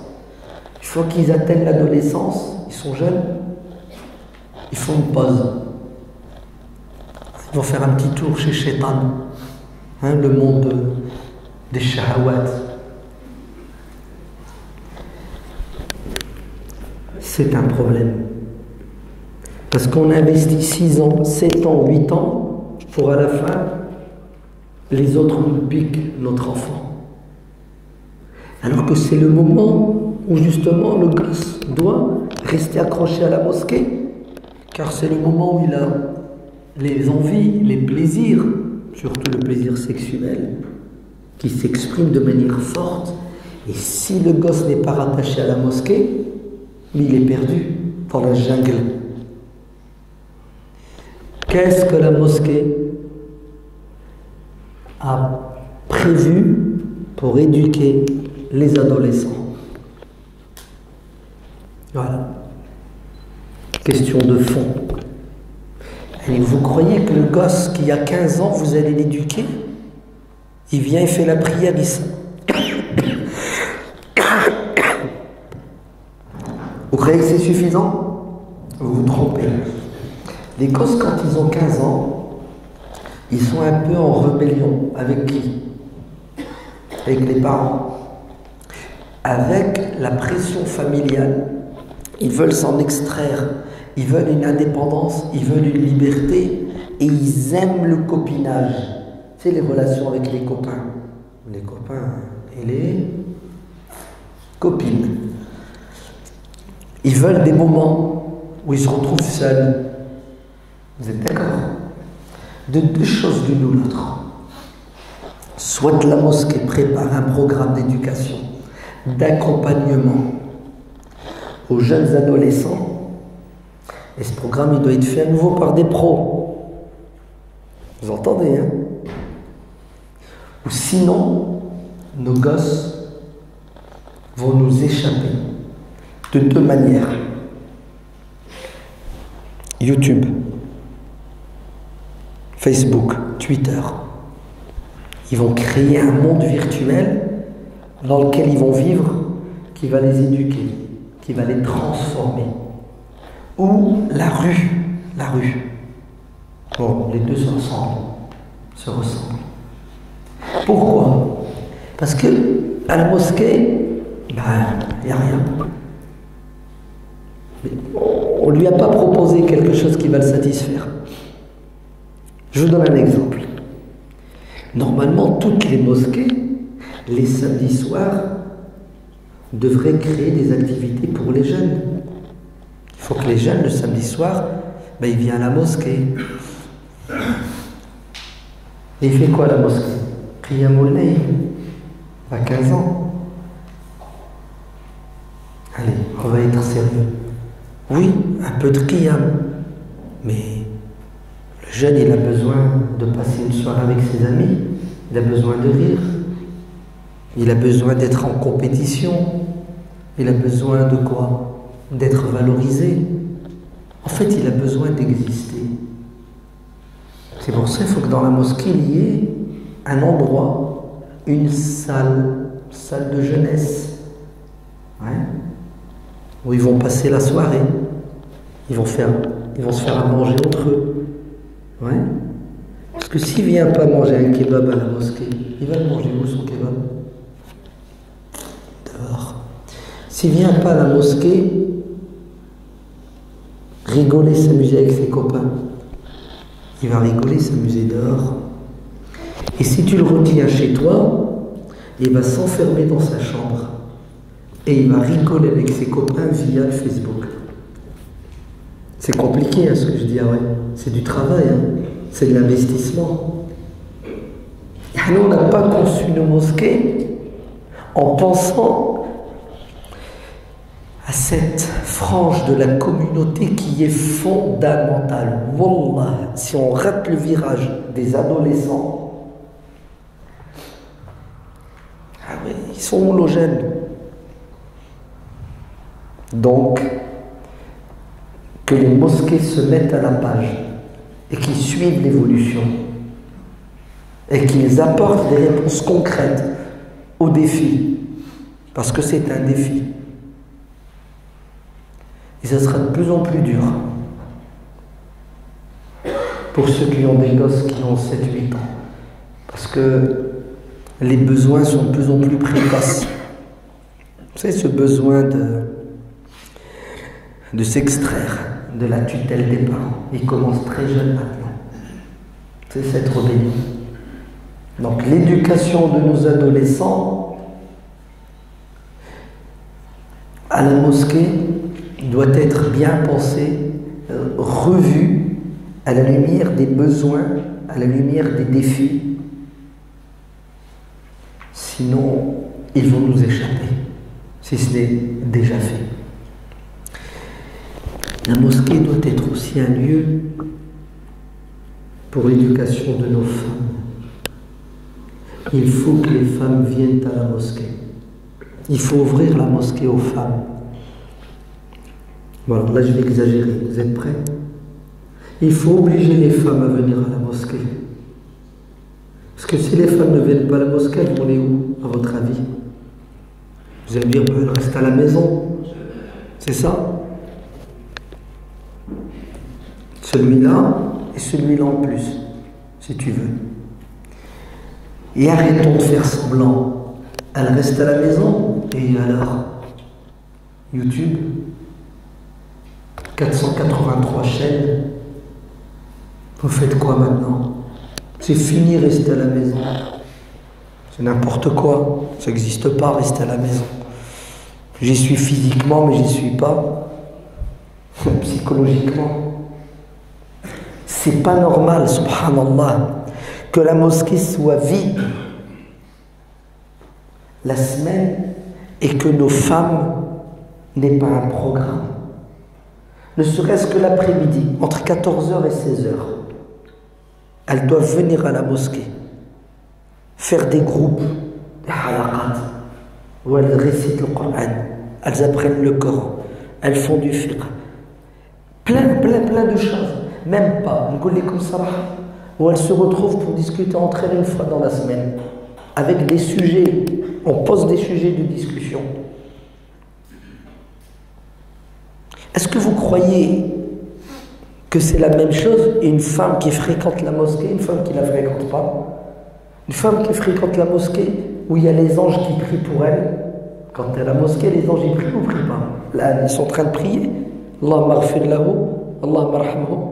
Une fois qu'ils atteignent l'adolescence, ils sont jeunes, ils font une pause. Ils vont faire un petit tour chez Shaitan. hein, le monde des shahawat. C'est un problème. Parce qu'on investit 6 ans, 7 ans, 8 ans, pour à la fin, les autres nous piquent notre enfant. Alors que c'est le moment où justement le gosse doit rester accroché à la mosquée, car c'est le moment où il a les envies, les plaisirs, surtout le plaisir sexuel, qui s'exprime de manière forte. Et si le gosse n'est pas rattaché à la mosquée, il est perdu dans la jungle. Qu'est-ce que la mosquée a prévu pour éduquer les adolescents? Voilà. Question de fond. Et vous croyez que le gosse qui a 15 ans, vous allez l'éduquer? Il vient, il fait la prière, il se... Vous croyez que c'est suffisant? Vous vous trompez. Les gosses, quand ils ont 15 ans, ils sont un peu en rébellion. Avec qui? Avec les parents. Avec la pression familiale. Ils veulent s'en extraire. Ils veulent une indépendance. Ils veulent une liberté. Et ils aiment le copinage. C'est les relations avec les copains. Les copains et les copines. Ils veulent des moments où ils se retrouvent seuls. Vous êtes d'accord? De deux choses l'une ou l'autre. Soit la mosquée prépare un programme d'éducation, d'accompagnement aux jeunes adolescents, et ce programme il doit être fait à nouveau par des pros. Vous entendez, hein? Ou sinon, nos gosses vont nous échapper de deux manières. YouTube, Facebook, Twitter. Ils vont créer un monde virtuel dans lequel ils vont vivre, qui va les éduquer, qui va les transformer. Ou la rue. Bon, les deux se ressemblent. Pourquoi? Parce que à la mosquée, il n'y a rien. On ne lui a pas proposé quelque chose qui va le satisfaire. Je vous donne un exemple. Normalement, toutes les mosquées, les samedis soirs, devraient créer des activités pour les jeunes. Il faut que les jeunes, le samedi soir, ils viennent à la mosquée. Et il fait quoi la mosquée? Qiyamul Layl, à 15 ans. Allez, on va être sérieux. Oui, un peu de qiyam, mais le jeune, il a besoin de passer une soirée avec ses amis, il a besoin de rire, il a besoin d'être en compétition, il a besoin de quoi? D'être valorisé. En fait, il a besoin d'exister. C'est pour ça qu'il faut que dans la mosquée, il y ait un endroit, une salle de jeunesse, où ils vont passer la soirée, ils vont se faire à manger entre eux. Parce que s'il ne vient pas manger un kebab à la mosquée, il va le manger où son kebab? Dehors. S'il ne vient pas à la mosquée, rigoler, s'amuser avec ses copains, il va rigoler, s'amuser dehors. Et si tu le retiens chez toi, il va s'enfermer dans sa chambre et il va rigoler avec ses copains via Facebook. C'est compliqué ce que je dis, c'est du travail, c'est de l'investissement. Nous, on n'a pas conçu nos mosquées en pensant à cette frange de la communauté qui est fondamentale. Wallah, si on rate le virage des adolescents, ils sont où nos jeunes? Donc, que les mosquées se mettent à la page et qu'ils suivent l'évolution et qu'ils apportent des réponses concrètes aux défis, parce que c'est un défi. Et ça sera de plus en plus dur pour ceux qui ont des gosses qui ont 7-8 ans. Parce que les besoins sont de plus en plus précoces. Vous savez, ce besoin de s'extraire de la tutelle des parents, il commence très jeune maintenant. C'est cette rébellion. Donc l'éducation de nos adolescents à la mosquée doit être bien pensée, revue à la lumière des besoins, à la lumière des défis. Sinon, ils vont nous échapper, si ce n'est déjà fait. La mosquée doit être aussi un lieu pour l'éducation de nos femmes. Il faut que les femmes viennent à la mosquée. Il faut ouvrir la mosquée aux femmes. Bon, alors là, je vais exagérer. Vous êtes prêts? Il faut obliger les femmes à venir à la mosquée. Parce que si les femmes ne viennent pas à la mosquée, elles vont aller où, à votre avis? Vous allez me dire, elles restent à la maison. C'est ça? Celui-là et celui-là en plus, si tu veux. Et arrêtons de faire semblant. Elle reste à la maison, et alors YouTube, 483 chaînes. Vous faites quoi maintenant? C'est fini, rester à la maison. C'est n'importe quoi. Ça n'existe pas, rester à la maison. J'y suis physiquement, mais j'y suis pas psychologiquement. C'est pas normal, subhanallah, que la mosquée soit vide la semaine et que nos femmes n'aient pas un programme. Ne serait-ce que l'après-midi, entre 14h et 16h. Elles doivent venir à la mosquée, faire des groupes, des halaqat, où elles récitent le Coran, elles apprennent le Coran, elles font du fiqh. Plein de choses. Même pas, où elles se retrouvent pour discuter entre elles une fois dans la semaine, avec des sujets, on pose des sujets de discussion. Est-ce que vous croyez que c'est la même chose une femme qui fréquente la mosquée, une femme qui ne la fréquente pas? Une femme qui fréquente la mosquée où il y a les anges qui prient pour elle, quand elle est à la mosquée, les anges ils prient ou prient pas? Là, ils sont en train de prier. Allahumma ghfir lahu, Allahumma arhamhu.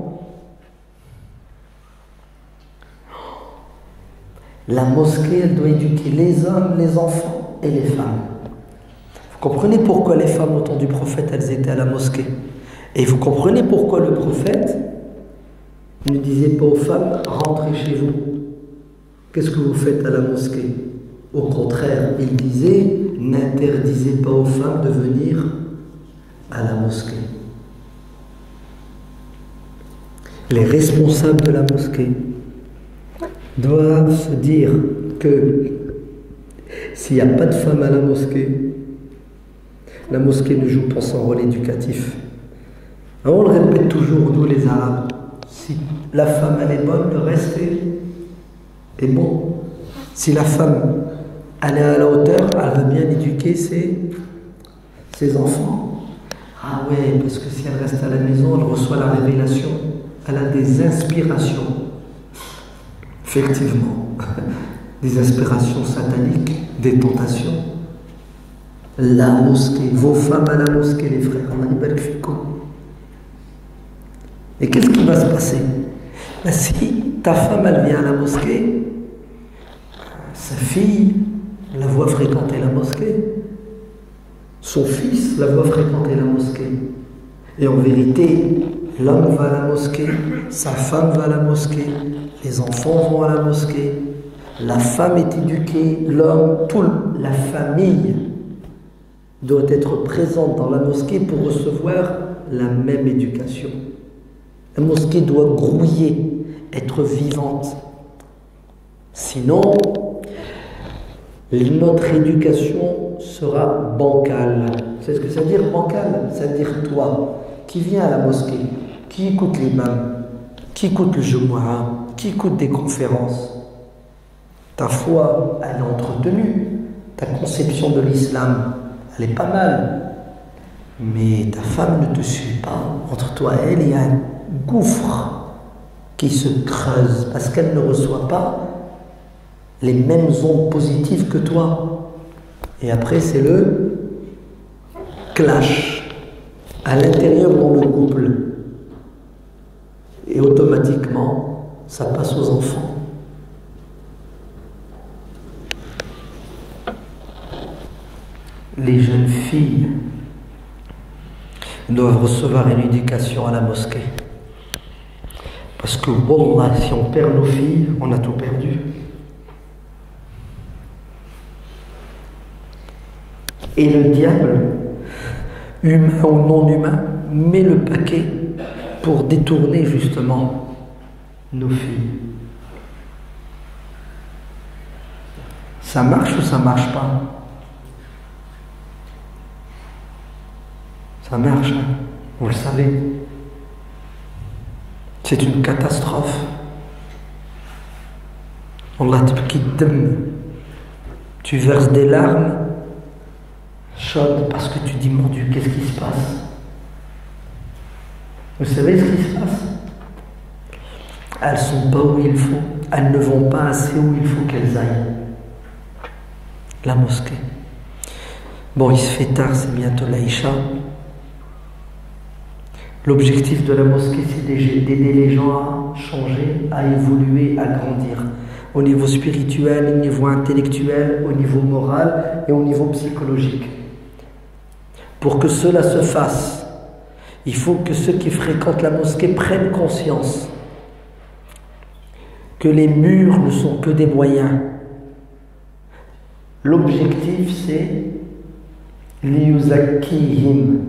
La mosquée, elle doit éduquer les hommes, les enfants et les femmes. Vous comprenez pourquoi les femmes au temps du prophète, elles étaient à la mosquée. Et vous comprenez pourquoi le prophète ne disait pas aux femmes, rentrez chez vous. Qu'est-ce que vous faites à la mosquée? Au contraire, il disait, n'interdisez pas aux femmes de venir à la mosquée. Les responsables de la mosquée doivent se dire que s'il n'y a pas de femme à la mosquée ne joue pas son rôle éducatif. Alors on le répète toujours, nous les Arabes, si la femme elle est bonne, le reste est bon. Si la femme elle est à la hauteur, elle va bien éduquer ses enfants. Ah ouais, parce que si elle reste à la maison, elle reçoit la révélation, elle a des inspirations. Effectivement, des inspirations sataniques, des tentations. La mosquée, vos femmes à la mosquée, les frères, et qu'est-ce qui va se passer? Ben, si ta femme, elle vient à la mosquée, sa fille la voit fréquenter la mosquée, son fils la voit fréquenter la mosquée. Et en vérité, l'homme va à la mosquée, sa femme va à la mosquée, les enfants vont à la mosquée, la femme est éduquée, l'homme, la famille doit être présente dans la mosquée pour recevoir la même éducation. La mosquée doit grouiller, être vivante. Sinon, notre éducation sera bancale. C'est ce que ça veut dire bancale? Ça veut dire toi, qui viens à la mosquée, qui écoute l'imam, qui écoute le Jumu'ah, qui écoute des conférences. Ta foi, elle est entretenue. Ta conception de l'islam, elle est pas mal. Mais ta femme ne te suit pas. Entre toi et elle, il y a un gouffre qui se creuse parce qu'elle ne reçoit pas les mêmes ondes positives que toi. Et après, c'est le clash à l'intérieur dans le couple. Et automatiquement, ça passe aux enfants. Les jeunes filles doivent recevoir une éducation à la mosquée. Parce que, wallah, si on perd nos filles, on a tout perdu. Et le diable, humain ou non humain, met le paquet pour détourner justement nos filles. Ça marche ou ça marche pas? Ça marche, hein? Vous le savez. C'est une catastrophe. Allah te tu verses des larmes chaudes parce que tu dis, mon Dieu, qu'est-ce qui se passe? Vous savez ce qui se passe? Elles ne sont pas où il faut. Elles ne vont pas assez où il faut qu'elles aillent. La mosquée. Bon, il se fait tard, c'est bientôt l'Aïcha. L'objectif de la mosquée, c'est d'aider les gens à changer, à évoluer, à grandir. Au niveau spirituel, au niveau intellectuel, au niveau moral et au niveau psychologique. Pour que cela se fasse, il faut que ceux qui fréquentent la mosquée prennent conscience que les murs ne sont que des moyens. L'objectif, c'est liyuzakihim.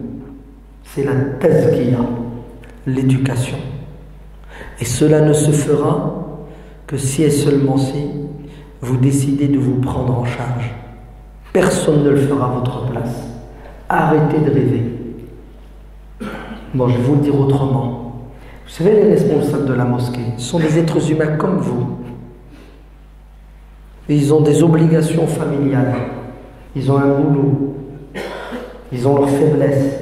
C'est la tazkiya, l'éducation. Et cela ne se fera que si et seulement si vous décidez de vous prendre en charge. Personne ne le fera à votre place. Arrêtez de rêver. Bon, je vais vous le dire autrement. Vous savez, les responsables de la mosquée sont des êtres humains comme vous. Et ils ont des obligations familiales. Ils ont un boulot. Ils ont leurs faiblesses.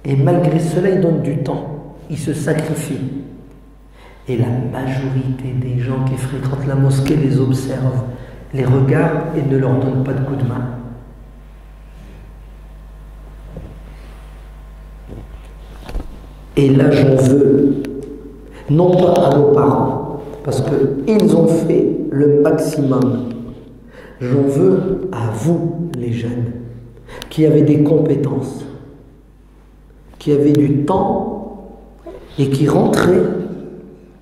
Et malgré cela, ils donnent du temps, ils se sacrifient. Et la majorité des gens qui fréquentent la mosquée les observent, les regardent et ne leur donnent pas de coup de main. Et là, j'en veux, non pas à nos parents, parce qu'ils ont fait le maximum. J'en veux à vous, les jeunes, qui avez des compétences, qui avaient du temps et qui rentraient,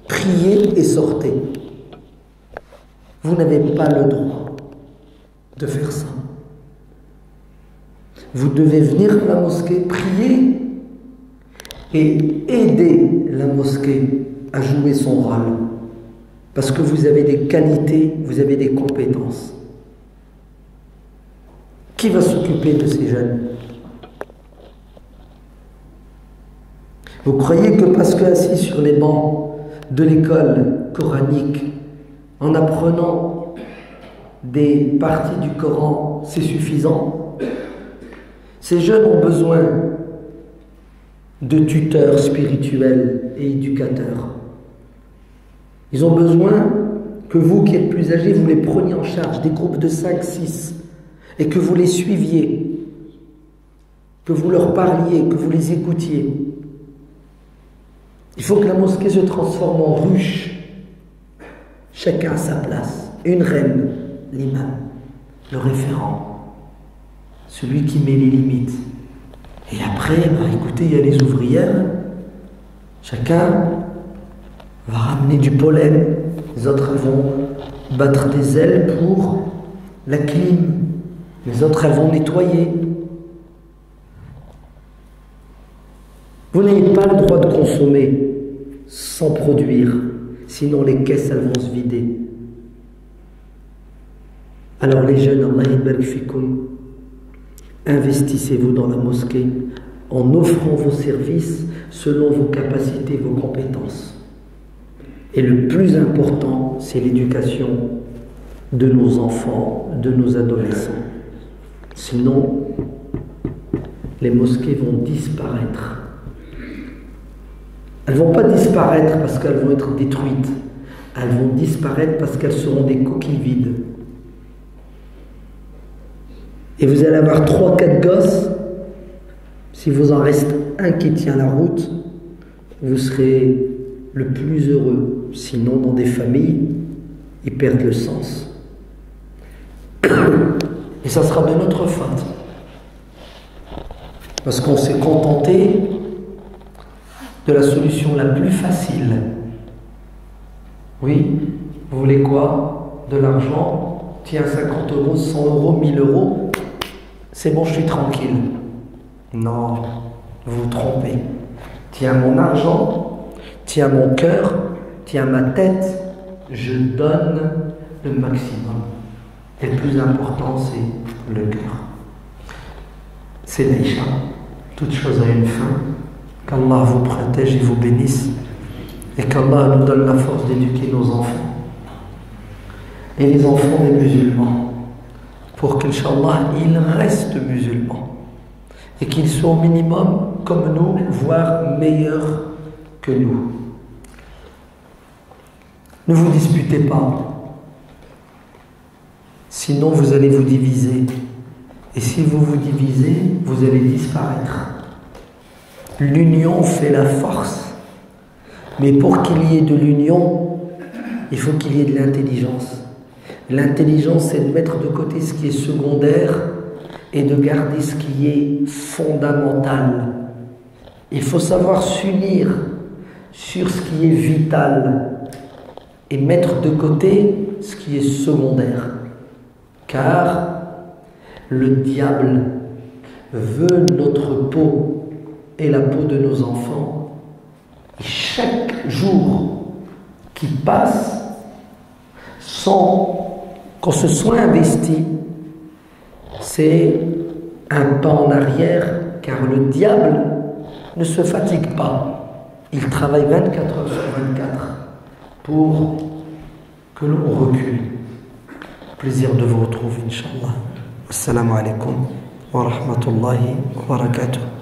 priaient et sortaient. Vous n'avez pas le droit de faire ça. Vous devez venir à la mosquée, prier et aider la mosquée à jouer son rôle. Parce que vous avez des qualités, vous avez des compétences. Qui va s'occuper de ces jeunes? Vous croyez que parce qu'assis sur les bancs de l'école coranique, en apprenant des parties du Coran, c'est suffisant? Ces jeunes ont besoin de tuteurs spirituels et éducateurs. Ils ont besoin que vous qui êtes plus âgés, vous les preniez en charge, des groupes de 5, 6, et que vous les suiviez, que vous leur parliez, que vous les écoutiez. Il faut que la mosquée se transforme en ruche, chacun à sa place. Une reine, l'imam, le référent, celui qui met les limites. Et après, écoutez, il y a les ouvrières, chacun va ramener du pollen, les autres vont battre des ailes pour la clim, les autres elles vont nettoyer. Vous n'avez pas le droit de consommer sans produire, sinon les caisses elles vont se vider. Alors les jeunes, Allah yabarak fikoum, investissez-vous dans la mosquée en offrant vos services selon vos capacités, vos compétences. Et le plus important, c'est l'éducation de nos enfants, de nos adolescents. Sinon, les mosquées vont disparaître. Elles ne vont pas disparaître parce qu'elles vont être détruites. Elles vont disparaître parce qu'elles seront des coquilles vides. Et vous allez avoir 3-4 gosses. Si vous en reste un qui tient la route, vous serez le plus heureux. Sinon, dans des familles, ils perdent le sens. Et ça sera de notre faute. Parce qu'on s'est contenté de la solution la plus facile. Oui, vous voulez quoi? De l'argent? Tiens, 50 euros, 100 euros, 1000 euros. C'est bon, je suis tranquille. Non, vous vous trompez. Tiens mon argent, tiens mon cœur, tiens ma tête, je donne le maximum. Et le plus important, c'est le cœur. C'est l'Aïcha. Toute chose a une fin. Qu'Allah vous protège et vous bénisse. Et qu'Allah nous donne la force d'éduquer nos enfants. Et les enfants des musulmans. Pour qu'Inch'Allah, ils restent musulmans. Et qu'ils soient au minimum comme nous, voire meilleurs que nous. Ne vous disputez pas. Sinon, vous allez vous diviser. Et si vous vous divisez, vous allez disparaître. L'union fait la force. Mais pour qu'il y ait de l'union, il faut qu'il y ait de l'intelligence. L'intelligence, c'est de mettre de côté ce qui est secondaire et de garder ce qui est fondamental. Il faut savoir s'unir sur ce qui est vital et mettre de côté ce qui est secondaire. Car le diable veut notre peau et la peau de nos enfants. Et chaque jour qui passe sans qu'on se soit investi, c'est un pas en arrière, car le diable ne se fatigue pas. Il travaille 24 heures sur 24 pour que l'on recule. Plaisir de vous retrouver, Inch'Allah. Assalamu alaikum wa rahmatullahi wa barakatuh.